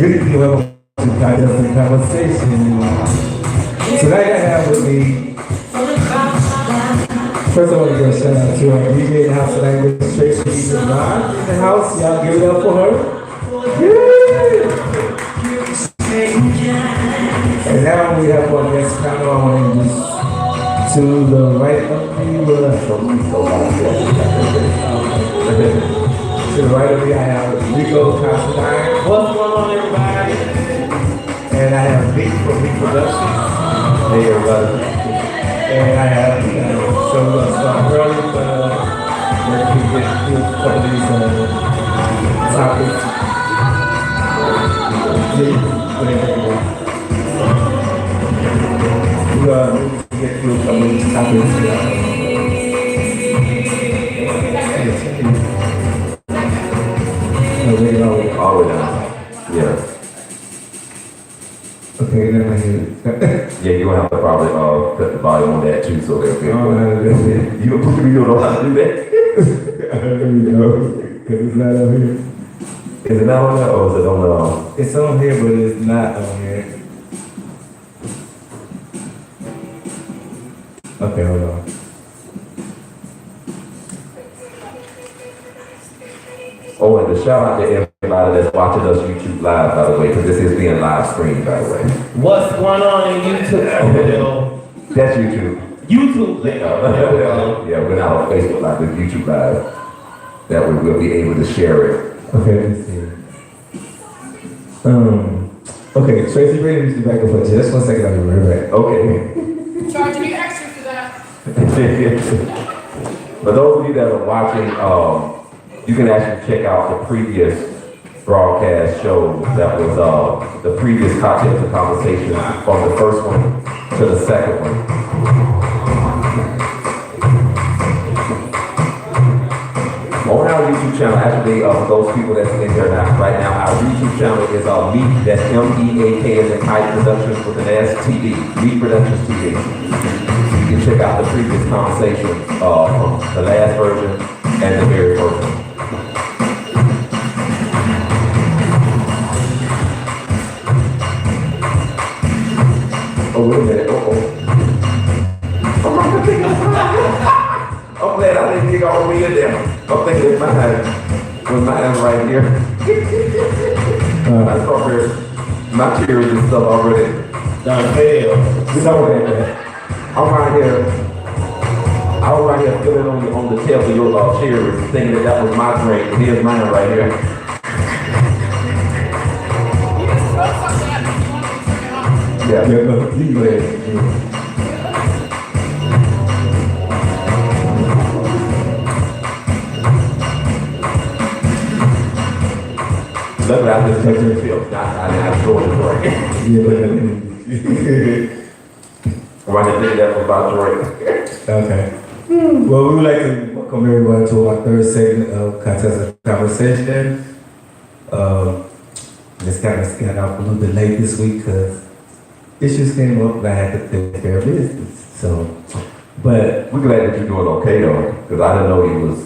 welcome to Dynasty Conversation. Tonight I have with me, first I want to give a shout out to our DJ in the house tonight, Miss Tracy Ron in the house. Y'all give it up for her. Yeah. And now we have our next panel. I want to introduce to the right of me. To the right of me, I have Rico Constantine. What's going on, everybody? And I have Meak from Meak Productions. Hey, everybody. And I have, so we're going to start early, but we're going to get through a couple of these topics. We're going to get through a couple of these topics. All the way down. Yeah. Okay, then I hear it. Yeah, you'll have to probably cut the volume on that too, so they'll get Oh, You don't know how to do that? I don't really know, because it's not on here. Is it not on there, or is it on the... It's on here, but it's not on here. Okay, hold on. Oh, and to shout out to everybody that's watching us YouTube live, by the way, because this is being live streamed, by the way. What's going on in YouTube? That's YouTube. YouTube. Yeah, we're not on Facebook Live, with YouTube Live. That way we'll be able to share it. Okay, let's see. Okay, Tracy, ready to be back up for just 1 second. I'll be right back. Okay. Charging you extra for that. For those of you that are watching, you can actually check out the previous broadcast show that was the previous cocktails and conversations from the first one to the second one. On our YouTube channel, actually, those people that's in there now, right now, our YouTube channel is Meak, that's MEAK as in Kite Productions with an S TV, Meak Productions TV. You can check out the previous conversations from the last version and the very first one. Oh, wait a minute. I'm glad I didn't dig all the way in there. I'm thinking with my hand right here. My strawberries, my cherries and stuff already. Done fail. I'm right here. I was right here feeling on the tail of your cherries, thinking that was my drink, and here's mine right here. You just throw something at me if you want me to turn it off. Yeah. Yeah, go ahead. Look at this picture field. I enjoyed the drink. Yeah, Right there, that was about drink. okay. Well, we would like to welcome everyone to our third segment of Contest and Conversation. This kind of got off a little bit late this week because issues came up and I had to take care of business. So, but We're glad that you're doing okay though, because I didn't know he was,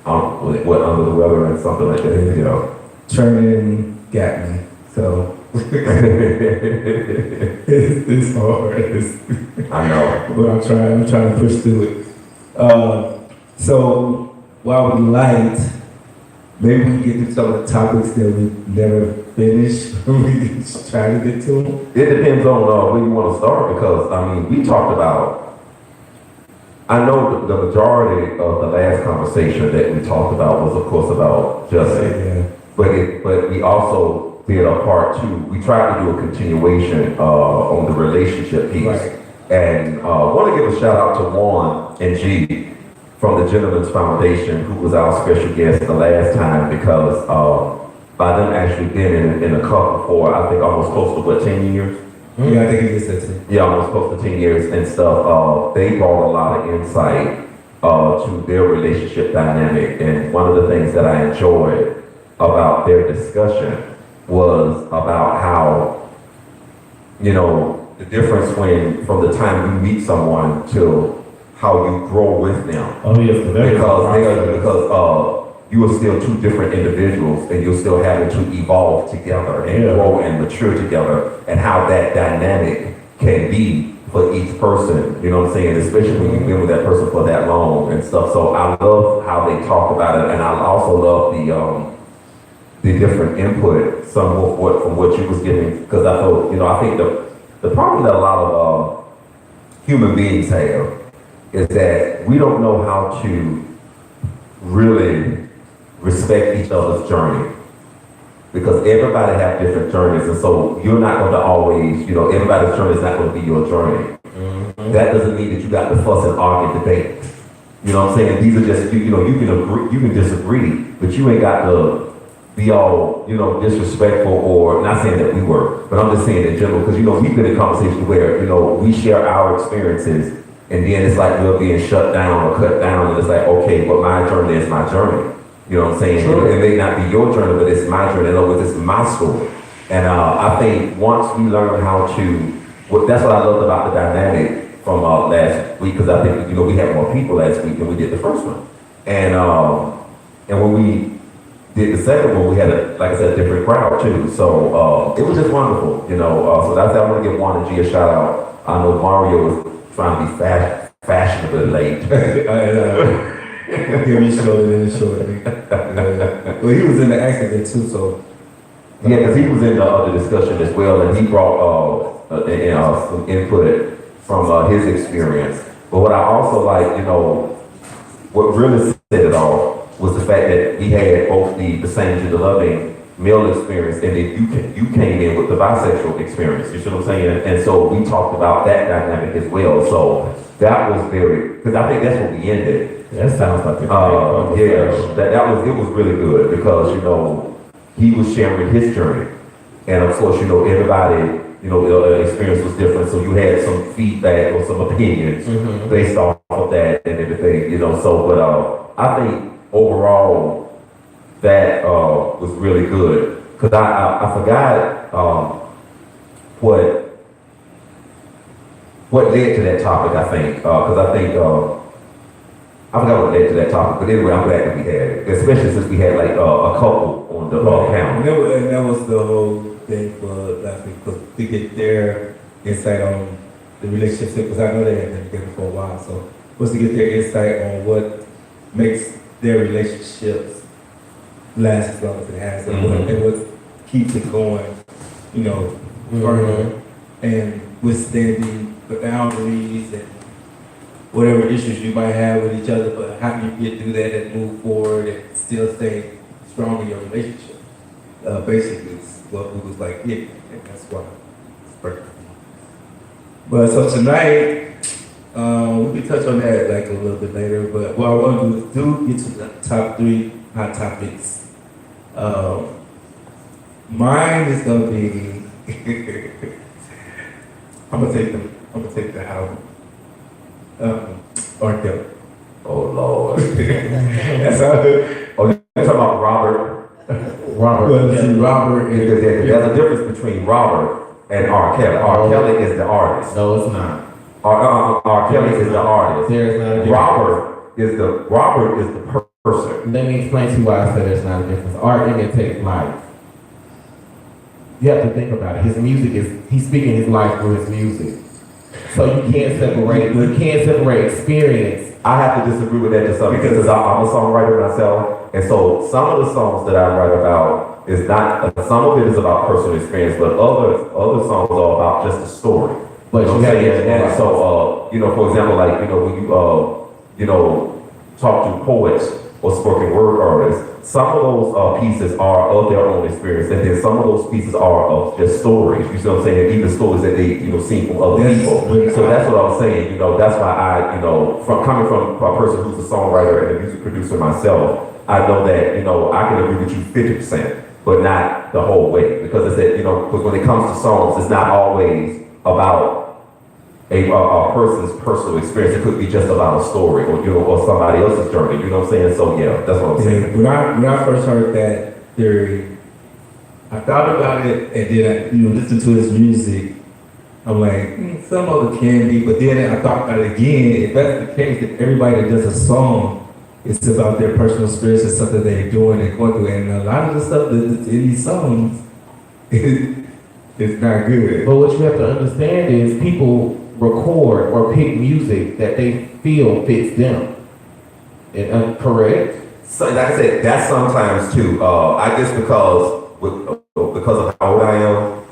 under the weather and something like that, training got me. So it's hard. I know. But I'm trying to push through it. So while we light, maybe we can get to some of the topics that we never finished. We just try to get to them. It depends on where you want to start, because we talked about, I know the majority of the last conversation that we talked about was of course about justice, Yeah. but we also did a part two. We tried to do a continuation on the relationship piece. Right. And I want to give a shout out to Juan and G from the Gentleman's Foundation, who was our special guest the last time, because by them actually being in a couple for, I think, almost close to 10 years? Yeah, I think it is that too. Yeah, almost close to 10 years and stuff. They brought a lot of insight to their relationship dynamic. And one of the things that I enjoyed about their discussion was about how, the difference from the time you meet someone to how you grow with them. Oh yes, Because you are still two different individuals and you're still having to evolve together and grow and mature together, and how that dynamic can be for each person, you know what I'm saying, especially when you've been with that person for that long and stuff. So I love how they talk about it, and I also love the different input, some of what from what you was giving, because I thought, you know, I think the problem that a lot of human beings have is that we don't know how to really respect each other's journey, because everybody have different journeys, and so you're not going to always, you know, everybody's journey is not going to be your journey. That doesn't mean that you got to fuss and argue, debate. You know what I'm saying? These are just, you know, you can agree, you can disagree, but you ain't got to be all, you know, disrespectful, or not saying that we were, but I'm just saying in general, because, you know, we've been in conversations where, you know, we share our experiences, and then it's like we're being shut down or cut down, and it's like, okay, but my journey is my journey. You know what I'm saying? Sure. It may not be your journey, but it's my journey. In other words, it's my story. And I think once we learn how to, that's what I loved about the dynamic from last week, because I think, you know, we had more people last week than we did the first one. And when we did the second one, we had, like I said, a different crowd too. So it was just wonderful, you know. So that's I want to give Juan and G a shout out. I know Mario was trying to be fashionably late. Give me shorter than shorter. Well, he was in the accident too, so. Yeah, because he was in the discussion as well, and he brought some input from his experience. But what I also like, you know, what really set it off was the fact that we had both the same gender loving male experience, and then you came in with the bisexual experience. You see what I'm saying? And so we talked about that dynamic as well. So that was very, because I think that's what we ended. That sounds like a it was really good, because, you know, he was sharing his journey, and of course, you know, everybody, you know, the experience was different, so you had some feedback or some opinions based off of that and everything, you know. So, but I think overall that was really good, because I forgot what led to that topic. I think because I forgot what led to that topic, but anyway, I'm glad that we had it, especially since we had like a couple on the panel. And that was the whole thing for last week, to get their insight on the relationship, because I know they had been together for a while, so was to get their insight on what makes their relationships last as long as it has, and what keeps it going, you know, further, and withstanding the boundaries and whatever issues you might have with each other, but how do you get through that and move forward and still stay strong in your relationship? Basically, it's what we was like, yeah, and that's why it's perfect. But so tonight, we can touch on that like a little bit later, but what I want to do is get to the top 3 hot topics. Mine is gonna be, I'm gonna take the album. R. Kelly. Oh Lord. That's how Oh, you're talking about Robert. Robert is There's a difference between Robert and R. Kelly. R. Kelly is the artist. No, it's not. R. Kelly is the artist. There's not a difference. Robert is the person. Let me explain to you why I said there's not a difference. Art imitates life. You have to think about it. His music he's speaking his life through his music. So you can't separate experience. I have to disagree with that to some extent, because I'm a songwriter myself, and so some of the songs that I write about is not, some of it is about personal experience, but other songs are about just a story. But you know what I'm saying? And so, you know, for example, like, you know, when you talk to poets or spoken word artists, some of those pieces are of their own experience, and then some of those pieces are of just stories. You see what I'm saying? Even stories that they, you know, seen from other people. So that's what I was saying. You know, that's why I, you know, coming from a person who's a songwriter and a music producer myself, I know that, you know, I can agree with you 50%, but not the whole way, because it's that, you know, because when it comes to songs, it's not always about a person's personal experience. It could be just about a story, or, you know, or somebody else's journey. You know what I'm saying? So yeah, that's what I'm saying. When I first heard that theory, I thought about it, and then I, you know, listened to his music. I'm like, some of it can be, but then I thought about it again. If that's the case, that everybody that does a song It's about their personal experience and something they're doing and going through. And a lot of the stuff that's in these songs is not good. But what you have to understand is people record or pick music that they feel fits them. Correct? So, like I said, that's sometimes too. I guess because of how old I am,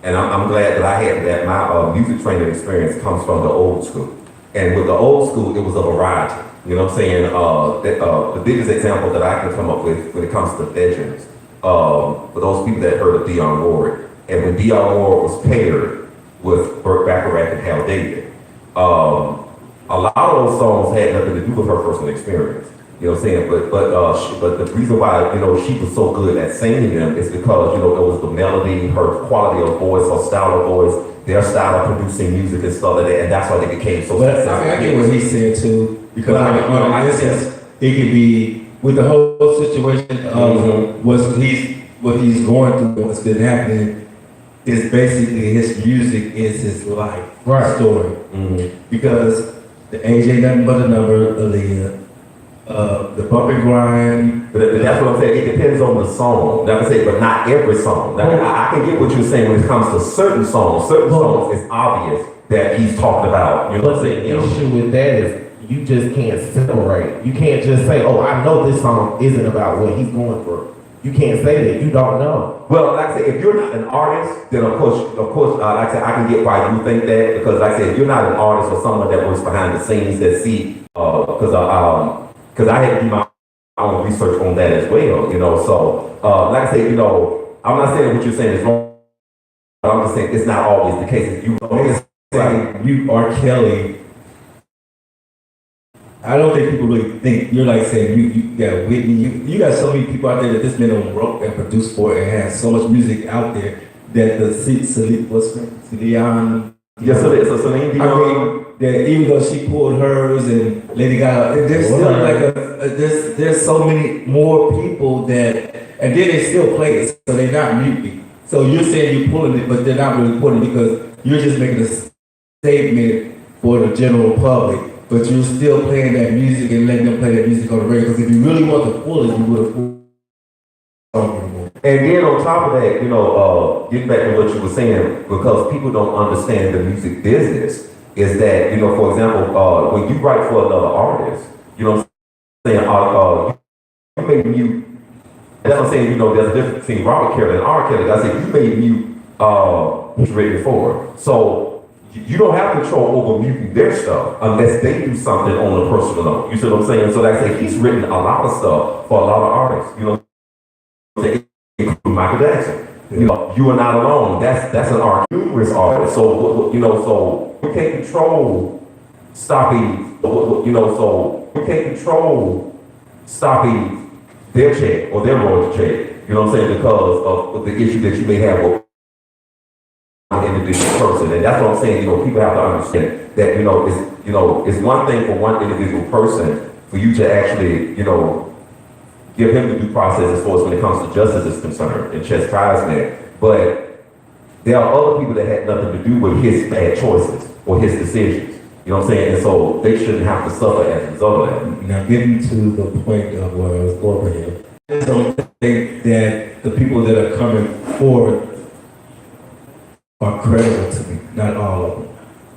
and I'm glad that I had that. My music training experience comes from the old school, and with the old school, it was a variety. You know what I'm saying? The biggest example that I can come up with when it comes to veterans, for those people that heard of Dionne Warwick, and when Dionne Warwick was paired with Burt Bacharach and Hal David, a lot of those songs had nothing to do with her personal experience. You know what I'm saying? But the reason why, she was so good at singing them is because, it was the melody, her quality of voice, her style of voice, their style of producing music and stuff like that, and that's why they became so But successful. I get what he said too, because I in essence, it could be with the whole situation of what he's going through, what's been happening, is basically his music is his life story. Because the age ain't nothing but a number, Aaliyah. The bump and grind. But that's what I'm saying. It depends on the song. Like I say, but not every song. Like, I can get what you're saying when it comes to certain songs. Certain songs, it's obvious that he's talking about. You know what I'm saying? The issue with that is you just can't separate. You can't just say, "Oh, I know this song isn't about what he's going through." You can't say that. You don't know. Well, like I said, if you're not an artist, then of course, like I said, I can get why you think that, because like I said, if you're not an artist or someone that works behind the scenes that see, because I had to do my own research on that as well, So, like I said, I'm not saying what you're saying is wrong. But I'm just saying it's not always the case. You R. Kelly. I don't think people really think you're like saying you got Whitney. You got so many people out there that this man wrote and produced for and has so much music out there that the Celine. Yes, it is. So Celine Dion. I mean, that even though she pulled hers and Lady Gaga, there's still like there's so many more people that, and then they still play it, so they're not mute. So you're saying you're pulling it, but they're not really pulling it because you're just making a statement for the general public. But you're still playing that music and letting them play that music on the radio. Because if you really want to pull it, you would have pulled it. And then on top of that, getting back to what you were saying, because people don't understand the music business, is that, for example, when you write for another artist, you know what I'm saying, you may mute, that's what I'm saying, there's a difference between Robert Kelly and R. Kelly. I said, you may mute who's written for. So, you don't have control over muting their stuff unless they do something on a personal note. You see what I'm saying? So like I say, he's written a lot of stuff for a lot of artists, including Michael Jackson. You Are Not Alone. That's an art, numerous artists. So so we can't control stopping. So we can't control stopping their check or their royalty check. You know what I'm saying? Because of the issue that you may have with individual person, and that's what I'm saying. People have to understand that it's one thing for one individual person for you to actually give him the due process as far as when it comes to justice is concerned and chastisement, but there are other people that had nothing to do with his bad choices or his decisions. You know what I'm saying? And so they shouldn't have to suffer as a result of that. Now, getting to the point of where I was going here, I just don't think that the people that are coming forward are credible to me, not all of them.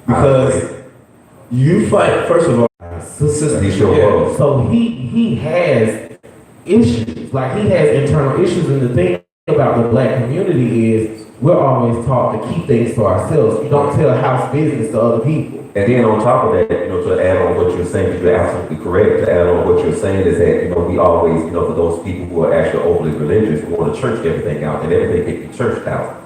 Because you fight, first of all, so he has issues, like he has internal issues, and the thing about the black community is we're always taught to keep things to ourselves. You don't tell house business to other people. And then on top of that, to add on what you're saying, you're absolutely correct. To add on what you're saying is that, we always, for those people who are actually overly religious, we want to church everything out, and everything can be churched out.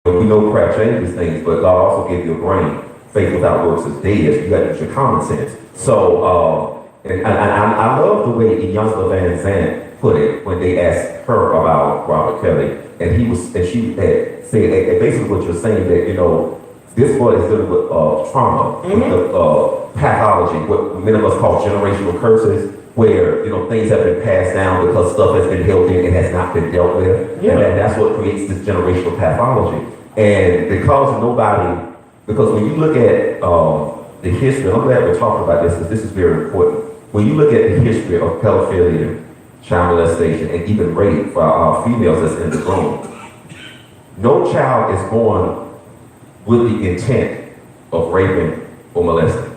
We know crap changes things, but God also gave you a brain. Faith without works is dead. You got to use your common sense. So, and I love the way Iyanla Van Zandt put it when they asked her about Robert Kelly, and she had said basically what you're saying, that this boy is dealing with trauma, with the pathology, what many of us call generational curses, where things have been passed down because stuff has been held in and has not been dealt with, and that's what creates this generational pathology. And because when you look at the history, I'm glad we're talking about this because this is very important. When you look at the history of pedophilia, child molestation, and even rape for our females that's in the room, no child is born with the intent of raping or molesting.